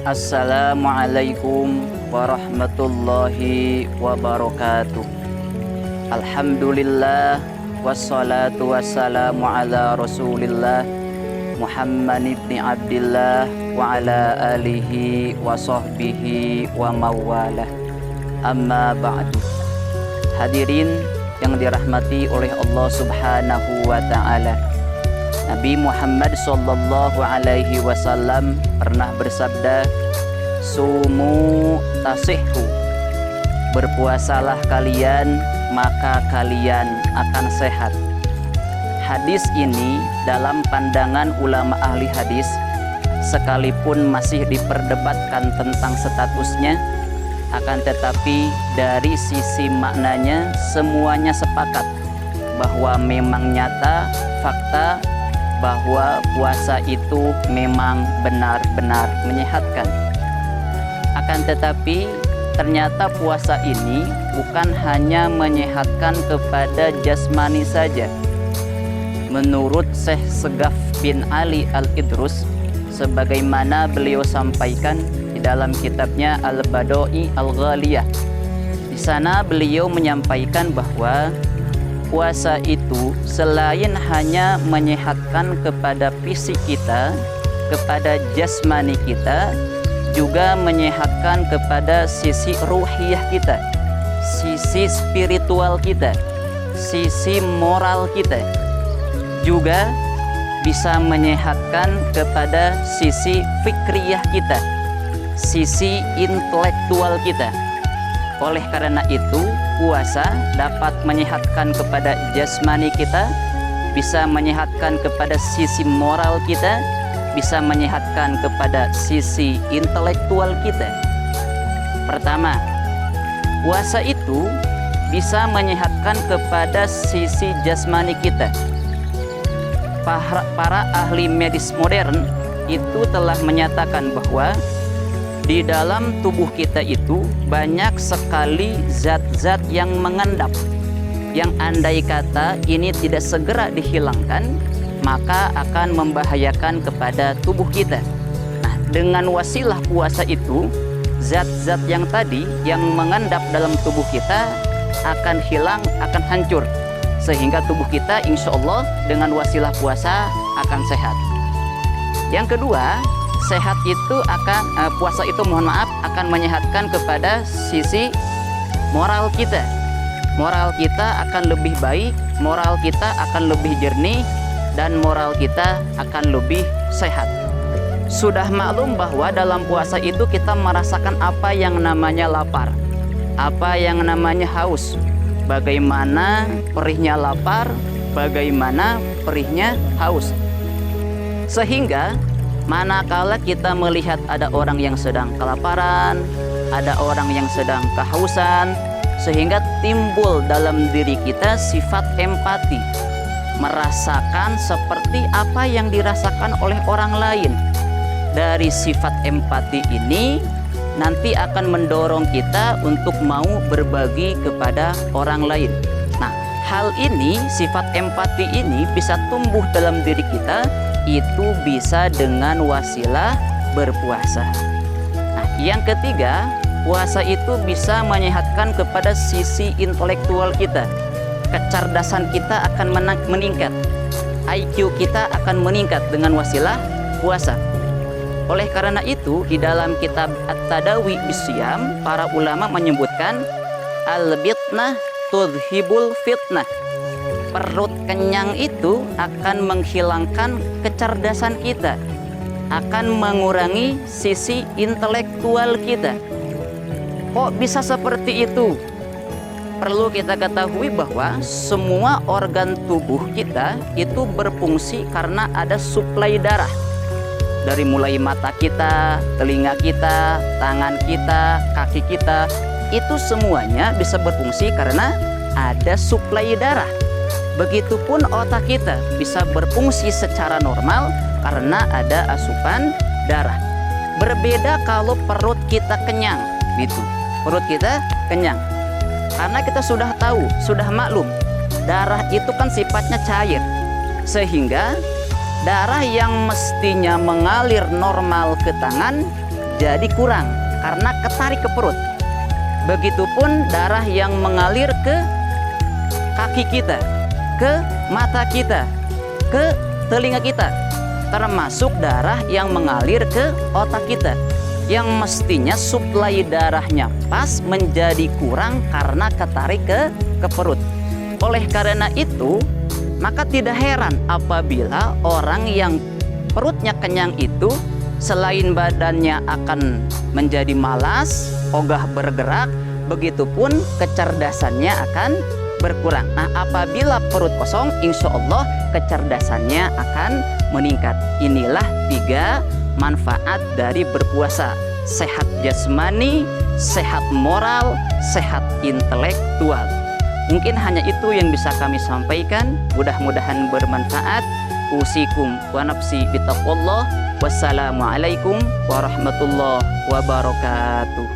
Assalamualaikum warahmatullahi wabarakatuh. Alhamdulillah wassalatu wassalamu ala rasulillah Muhammad ibn Abdillah wa ala alihi wa sahbihi wa mawalah. Amma ba'du. Hadirin yang dirahmati oleh Allah Subhanahu wa ta'ala, Nabi Muhammad sallallahu alaihi wasallam pernah bersabda, "Sumu tasihhu." Berpuasalah kalian, maka kalian akan sehat. Hadis ini dalam pandangan ulama ahli hadis, sekalipun masih diperdebatkan tentang statusnya, akan tetapi dari sisi maknanya semuanya sepakat bahwa memang nyata fakta bahwa puasa itu memang benar-benar menyehatkan. Akan tetapi ternyata puasa ini bukan hanya menyehatkan kepada jasmani saja. Menurut Syekh Segaf bin Ali Al-Idrus, sebagaimana beliau sampaikan di dalam kitabnya Al-Bada'i Al-Ghaliyah, di sana beliau menyampaikan bahwa puasa itu selain hanya menyehatkan kepada fisik kita, kepada jasmani kita, juga menyehatkan kepada sisi ruhiyah kita, sisi spiritual kita, sisi moral kita. Juga bisa menyehatkan kepada sisi fikriyah kita, sisi intelektual kita. Oleh karena itu, puasa dapat menyehatkan kepada jasmani kita, bisa menyehatkan kepada sisi moral kita, bisa menyehatkan kepada sisi intelektual kita. Pertama, puasa itu bisa menyehatkan kepada sisi jasmani kita. Para ahli medis modern itu telah menyatakan bahwa di dalam tubuh kita itu banyak sekali zat-zat yang mengendap, yang andai kata ini tidak segera dihilangkan, maka akan membahayakan kepada tubuh kita. Nah, dengan wasilah puasa itu, zat-zat yang tadi yang mengendap dalam tubuh kita akan hilang, akan hancur, sehingga tubuh kita insya Allah dengan wasilah puasa akan sehat. Yang kedua, sehat itu puasa itu akan menyehatkan kepada sisi moral kita. Moral kita akan lebih baik, moral kita akan lebih jernih, dan moral kita akan lebih sehat. Sudah maklum bahwa dalam puasa itu kita merasakan apa yang namanya lapar, apa yang namanya haus, bagaimana perihnya lapar, bagaimana perihnya haus. Sehingga manakala kita melihat ada orang yang sedang kelaparan, ada orang yang sedang kehausan, sehingga timbul dalam diri kita sifat empati, merasakan seperti apa yang dirasakan oleh orang lain. Dari sifat empati ini nanti akan mendorong kita untuk mau berbagi kepada orang lain. Nah, hal ini, sifat empati ini bisa tumbuh dalam diri kita, itu bisa dengan wasilah berpuasa. Nah, yang ketiga, puasa itu bisa menyehatkan kepada sisi intelektual kita. Kecerdasan kita akan meningkat, IQ kita akan meningkat dengan wasilah puasa. Oleh karena itu, di dalam kitab At-Tadawi Bisyam, para ulama menyebutkan al-bitnah tudhibul fitnah. Perut kenyang itu akan menghilangkan kecerdasan kita, akan mengurangi sisi intelektual kita. Kok bisa seperti itu? Perlu kita ketahui bahwa semua organ tubuh kita itu berfungsi karena ada suplai darah. Dari mulai mata kita, telinga kita, tangan kita, kaki kita, itu semuanya bisa berfungsi karena ada suplai darah. Begitupun otak kita bisa berfungsi secara normal karena ada asupan darah. Berbeda kalau perut kita kenyang, gitu. Perut kita kenyang. Karena kita sudah tahu, sudah maklum, darah itu kan sifatnya cair. Sehingga darah yang mestinya mengalir normal ke tangan jadi kurang karena ketarik ke perut. Begitupun darah yang mengalir ke kaki kita, ke mata kita, ke telinga kita, termasuk darah yang mengalir ke otak kita, yang mestinya suplai darahnya pas menjadi kurang karena ketarik ke perut. Oleh karena itu, maka tidak heran apabila orang yang perutnya kenyang itu selain badannya akan menjadi malas, ogah bergerak, begitupun kecerdasannya akan berkurang. Nah, apabila perut kosong, insya Allah kecerdasannya akan meningkat. Inilah 3 manfaat dari berpuasa: sehat jasmani, sehat moral, sehat intelektual. Mungkin hanya itu yang bisa kami sampaikan. Mudah-mudahan bermanfaat. Usikum wa nafsi bitaqwallah. Wassalamualaikum warahmatullahi wabarakatuh.